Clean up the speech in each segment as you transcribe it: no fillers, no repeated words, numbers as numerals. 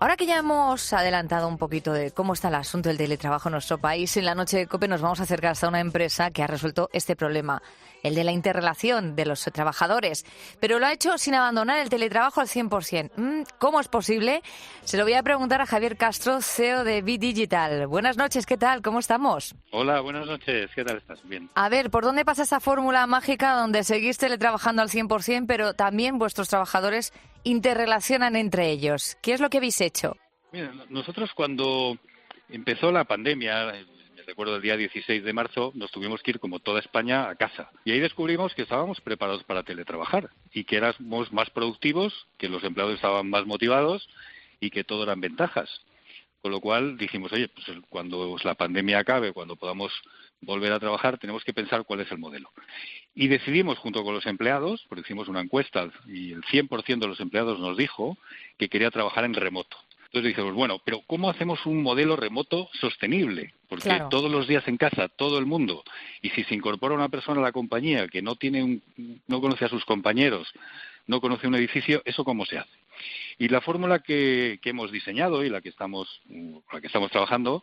Ahora que ya hemos adelantado un poquito de cómo está el asunto del teletrabajo en nuestro país, en la noche de COPE nos vamos a acercar hasta una empresa que ha resuelto este problema, el de la interrelación de los trabajadores. Pero lo ha hecho sin abandonar el teletrabajo al 100%. ¿Cómo es posible? Se lo voy a preguntar a Javier Castro, CEO de Be Digital. Buenas noches, ¿qué tal? ¿Cómo estamos? Hola, buenas noches. ¿Qué tal estás? Bien. A ver, ¿por dónde pasa esa fórmula mágica donde seguís teletrabajando al 100%, pero también vuestros trabajadores interrelacionan entre ellos? ¿Qué es lo que habéis hecho? Mira, nosotros cuando empezó la pandemia, me recuerdo el día 16 de marzo, nos tuvimos que ir como toda España a casa. Y ahí descubrimos que estábamos preparados para teletrabajar y que éramos más productivos, que los empleados estaban más motivados y que todo eran ventajas. Con lo cual dijimos, oye, pues cuando la pandemia acabe, cuando podamos volver a trabajar, tenemos que pensar cuál es el modelo. Y decidimos junto con los empleados, porque hicimos una encuesta y el 100% de los empleados nos dijo que quería trabajar en remoto. Entonces dijimos, bueno, pero ¿cómo hacemos un modelo remoto sostenible? Porque Claro. todos los días en casa, todo el mundo, y si se incorpora una persona a la compañía que no conoce a sus compañeros, no conoce un edificio, ¿eso cómo se hace? Y la fórmula que hemos diseñado y la que estamos trabajando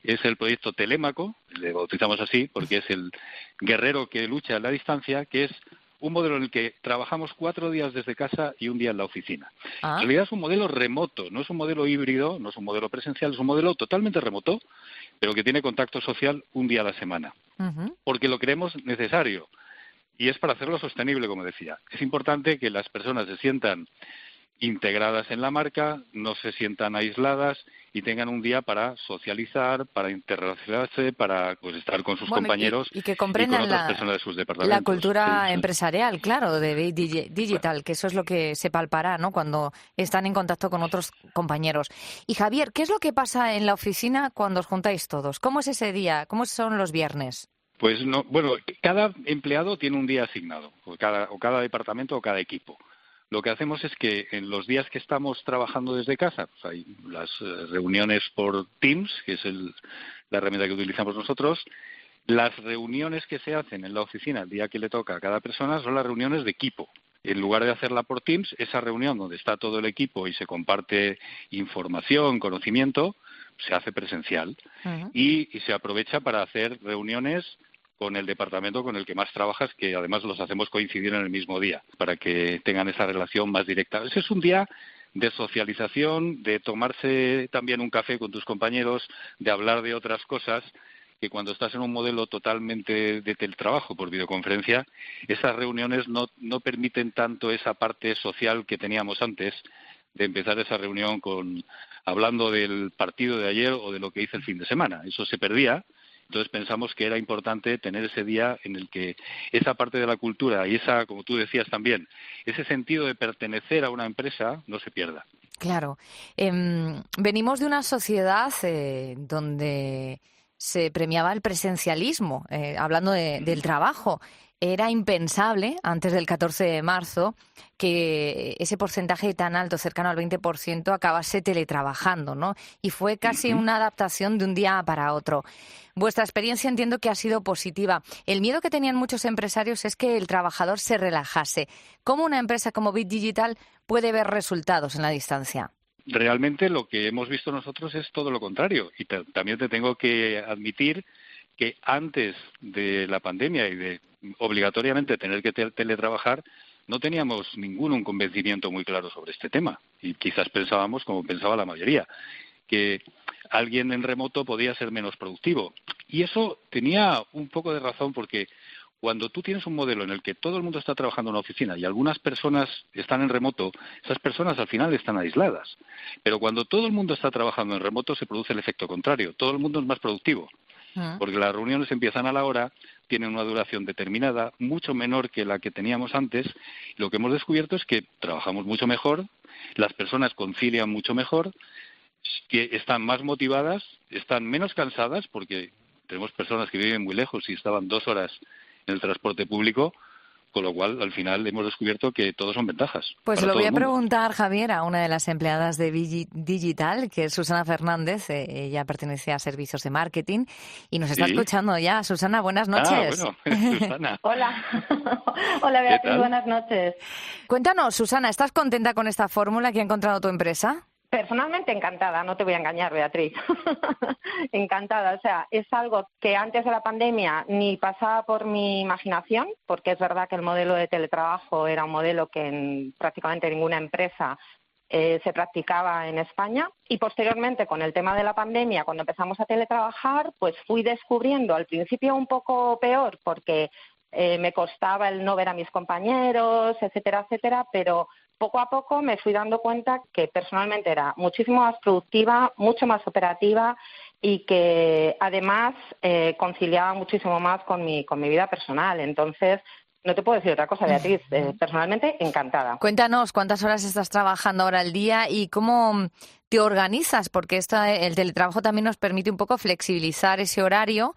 es el proyecto Telémaco, le bautizamos así porque es el guerrero que lucha a la distancia, que es un modelo en el que trabajamos 4 días desde casa y un día en la oficina. En realidad es un modelo remoto, no es un modelo híbrido, no es un modelo presencial, es un modelo totalmente remoto, pero que tiene contacto social un día a la semana, porque lo creemos necesario y es para hacerlo sostenible, como decía. Es importante que las personas se sientan integradas en la marca, no se sientan aisladas y tengan un día para socializar, para interrelacionarse, para estar con sus compañeros y que y con comprendan otras personas de sus departamentos. la cultura Sí. empresarial, claro, de Be Digital, que eso es lo que se palpará, ¿no?, cuando están en contacto con otros compañeros. Y Javier, ¿qué es lo que pasa en la oficina cuando os juntáis todos? ¿Cómo es ese día? ¿Cómo son los viernes? Pues no, bueno, cada empleado tiene un día asignado, o cada departamento o cada equipo. Lo que hacemos es que en los días que estamos trabajando desde casa, pues hay las reuniones por Teams, que es la herramienta que utilizamos nosotros. Las reuniones que se hacen en la oficina el día que le toca a cada persona son las reuniones de equipo. En lugar de hacerla por Teams, esa reunión donde está todo el equipo y se comparte información, conocimiento, se hace presencial y se aprovecha para hacer reuniones con el departamento con el que más trabajas, que además los hacemos coincidir en el mismo día, para que tengan esa relación más directa. Ese es un día de socialización, de tomarse también un café con tus compañeros, de hablar de otras cosas, que cuando estás en un modelo totalmente de teletrabajo por videoconferencia, esas reuniones no permiten tanto esa parte social que teníamos antes, de empezar esa reunión hablando del partido de ayer o de lo que hice el fin de semana. Eso se perdía. Entonces pensamos que era importante tener ese día en el que esa parte de la cultura y esa, como tú decías también, ese sentido de pertenecer a una empresa no se pierda. Claro. Venimos de una sociedad donde se premiaba el presencialismo, hablando del trabajo. Era impensable, antes del 14 de marzo, que ese porcentaje tan alto, cercano al 20%, acabase teletrabajando, ¿no? Y fue casi una adaptación de un día para otro. Vuestra experiencia entiendo que ha sido positiva. El miedo que tenían muchos empresarios es que el trabajador se relajase. ¿Cómo una empresa como Be Digital puede ver resultados en la distancia? Realmente lo que hemos visto nosotros es todo lo contrario. Y también te tengo que admitir que antes de la pandemia y de obligatoriamente tener que teletrabajar, no teníamos un convencimiento muy claro sobre este tema. Y quizás pensábamos, como pensaba la mayoría, que alguien en remoto podía ser menos productivo. Y eso tenía un poco de razón, porque cuando tú tienes un modelo en el que todo el mundo está trabajando en una oficina y algunas personas están en remoto, esas personas al final están aisladas. Pero cuando todo el mundo está trabajando en remoto se produce el efecto contrario. Todo el mundo es más productivo, porque las reuniones empiezan a la hora, tienen una duración determinada, mucho menor que la que teníamos antes. Lo que hemos descubierto es que trabajamos mucho mejor, las personas concilian mucho mejor, que están más motivadas, están menos cansadas, porque tenemos personas que viven muy lejos y estaban 2 horas en el transporte público, con lo cual al final hemos descubierto que todos son ventajas. Pues para lo todo voy a el mundo. preguntar, Javier, a una de las empleadas de Be Digital, que es Susana Fernández. Ella pertenece a Servicios de Marketing y nos está Sí. escuchando ya. Susana, buenas noches. Bueno, Susana. Hola. Hola, ¿Qué Beatriz, tal? buenas noches. Cuéntanos, Susana, ¿estás contenta con esta fórmula que ha encontrado tu empresa? Personalmente encantada, no te voy a engañar, Beatriz. Encantada, o sea, es algo que antes de la pandemia ni pasaba por mi imaginación, porque es verdad que el modelo de teletrabajo era un modelo que en prácticamente ninguna empresa se practicaba en España. Y posteriormente, con el tema de la pandemia, cuando empezamos a teletrabajar, pues fui descubriendo, al principio un poco peor, porque me costaba el no ver a mis compañeros, etcétera, etcétera, pero poco a poco me fui dando cuenta que personalmente era muchísimo más productiva, mucho más operativa y que además conciliaba muchísimo más con mi vida personal. Entonces, no te puedo decir otra cosa, Beatriz. Personalmente, encantada. Cuéntanos cuántas horas estás trabajando ahora al día y cómo te organizas, porque el teletrabajo también nos permite un poco flexibilizar ese horario.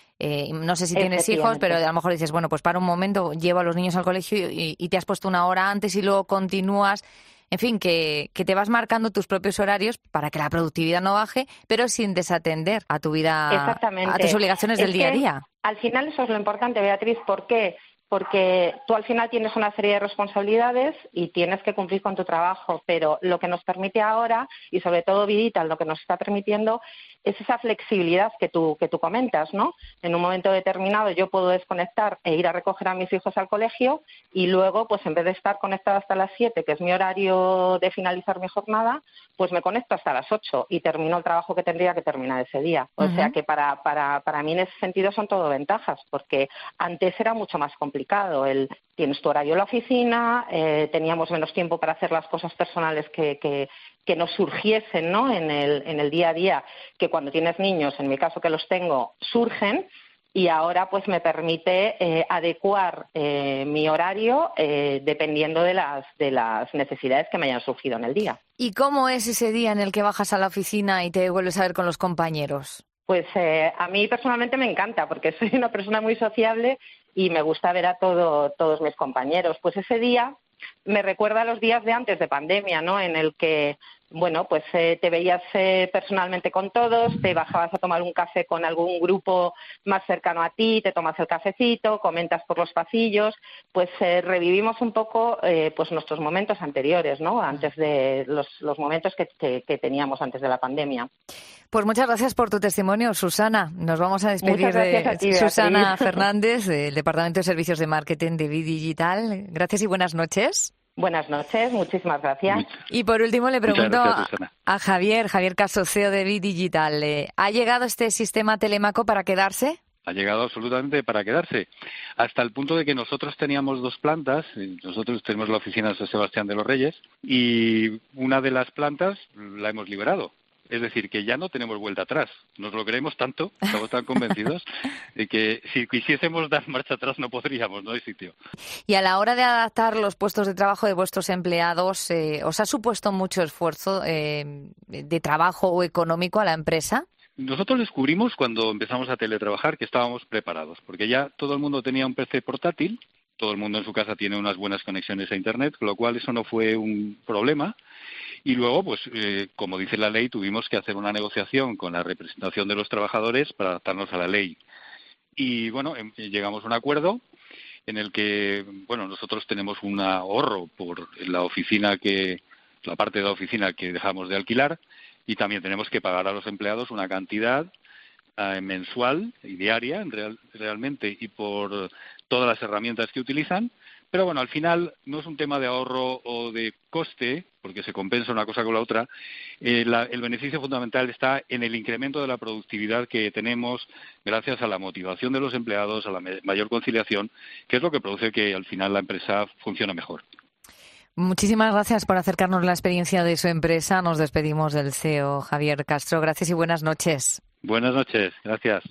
No sé si tienes hijos, pero a lo mejor dices, bueno, pues para un momento llevo a los niños al colegio y te has puesto una hora antes y luego continúas. En fin, que te vas marcando tus propios horarios para que la productividad no baje, pero sin desatender a tu vida, a tus obligaciones del día a día. Al final eso es lo importante, Beatriz. ¿Por qué? Porque tú al final tienes una serie de responsabilidades y tienes que cumplir con tu trabajo, pero lo que nos permite ahora, y sobre todo Vidital, lo que nos está permitiendo es esa flexibilidad que tú comentas, ¿no? En un momento determinado yo puedo desconectar e ir a recoger a mis hijos al colegio y luego, pues en vez de estar conectada hasta las 7, que es mi horario de finalizar mi jornada, pues me conecto hasta las 8 y termino el trabajo que tendría que terminar ese día. O sea que para mí en ese sentido son todo ventajas, porque antes era mucho más complicado. Tienes tu horario en la oficina, teníamos menos tiempo para hacer las cosas personales que nos surgiesen, ¿no? en el día a día, que cuando tienes niños, en mi caso que los tengo, surgen, y ahora pues me permite adecuar mi horario dependiendo de las necesidades que me hayan surgido en el día. ¿Y cómo es ese día en el que bajas a la oficina y te vuelves a ver con los compañeros? Pues a mí personalmente me encanta, porque soy una persona muy sociable y me gusta ver a todos mis compañeros. Pues ese día me recuerda a los días de antes de pandemia, ¿no? En el que, bueno, pues te veías personalmente con todos, te bajabas a tomar un café con algún grupo más cercano a ti, te tomas el cafecito, comentas por los pasillos, pues revivimos un poco pues nuestros momentos anteriores, ¿no? Antes de los momentos que teníamos antes de la pandemia. Pues muchas gracias por tu testimonio, Susana. Nos vamos a despedir de ti, Susana Fernández, del Departamento de Servicios de Marketing de Vidital. Gracias y buenas noches. Buenas noches, muchísimas gracias. Y por último le pregunto gracias, a Javier Castro, CEO de Vidital. ¿Ha llegado este sistema telemaco para quedarse? Ha llegado absolutamente para quedarse, hasta el punto de que nosotros teníamos 2 plantas, nosotros tenemos la oficina de San Sebastián de los Reyes, y una de las plantas la hemos liberado. Es decir, que ya no tenemos vuelta atrás. Nos lo creemos tanto, estamos tan convencidos, de que si quisiésemos dar marcha atrás no podríamos, no hay sitio. Y a la hora de adaptar los puestos de trabajo de vuestros empleados, ¿os ha supuesto mucho esfuerzo de trabajo o económico a la empresa? Nosotros descubrimos cuando empezamos a teletrabajar que estábamos preparados, porque ya todo el mundo tenía un PC portátil, todo el mundo en su casa tiene unas buenas conexiones a Internet, con lo cual eso no fue un problema. Y luego, pues, como dice la ley, tuvimos que hacer una negociación con la representación de los trabajadores para adaptarnos a la ley. Y, bueno, llegamos a un acuerdo en el que, bueno, nosotros tenemos un ahorro por la parte de la oficina que dejamos de alquilar, y también tenemos que pagar a los empleados una cantidad mensual y diaria, realmente, y por todas las herramientas que utilizan. Pero bueno, al final no es un tema de ahorro o de coste, porque se compensa una cosa con la otra. El beneficio fundamental está en el incremento de la productividad que tenemos gracias a la motivación de los empleados, a la mayor conciliación, que es lo que produce que al final la empresa funcione mejor. Muchísimas gracias por acercarnos la experiencia de su empresa. Nos despedimos del CEO Javier Castro. Gracias y buenas noches. Buenas noches, gracias.